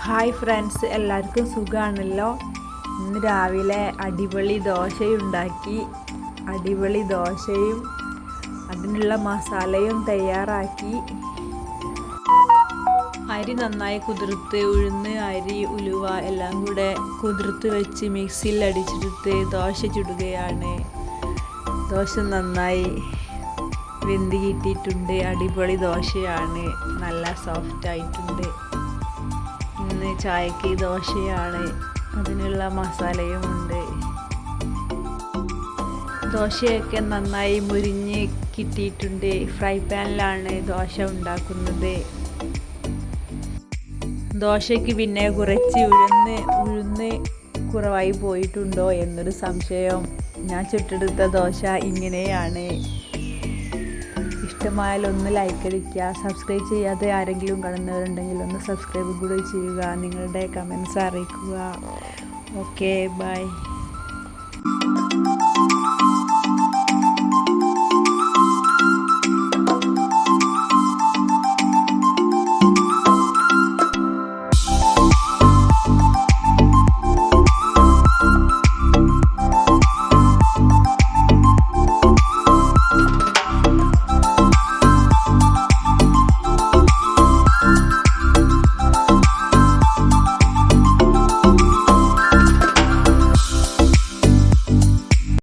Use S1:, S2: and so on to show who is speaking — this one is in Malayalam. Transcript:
S1: ഹായ് ഫ്രണ്ട്സ്, എല്ലാവർക്കും സുഖമാണല്ലോ. ഇന്ന് രാവിലെ അടിപൊളി ദോശയുണ്ടാക്കി. അടിപൊളി ദോശയും അതിനുള്ള മസാലയും തയ്യാറാക്കി. അരി നന്നായി കുതിർത്ത് ഉഴുന്ന്, അരി, ഉലുവ എല്ലാം കൂടെ കുതിർത്ത് വെച്ച് മിക്സിയിൽ അടിച്ചെടുത്ത് ദോശ ചുടുകയാണ്. ദോശ നന്നായി വെന്ത് കിട്ടിയിട്ടുണ്ട്. അടിപൊളി ദോശയാണ്, നല്ല സോഫ്റ്റ് ആയിട്ടുണ്ട്. ഇന്ന് ചായക്ക് ദോശയാണ്, അതിനുള്ള മസാലയും ഉണ്ട്. ദോശയൊക്കെ നന്നായി മുരിഞ്ഞ് കിട്ടിയിട്ടുണ്ട്. ഫ്രൈ പാനിലാണ് ദോശ ഉണ്ടാക്കുന്നത്. ദോശയ്ക്ക് പിന്നെ കുറച്ച് ഉഴുന്ന് കുറവായി പോയിട്ടുണ്ടോ എന്നൊരു സംശയം. ഞാൻ ചുട്ടെടുത്ത ദോശ ഇങ്ങനെയാണ്. ഇഷ്ടമായാൽ ഒന്ന് ലൈക്ക് അടിക്കുക. സബ്സ്ക്രൈബ് ചെയ്യാതെ ആരെങ്കിലും കാണുന്നവരുണ്ടെങ്കിൽ ഒന്ന് സബ്സ്ക്രൈബ് കൂടി ചെയ്യുക. നിങ്ങളുടെ കമൻസ് അറിയിക്കുക. Okay, by.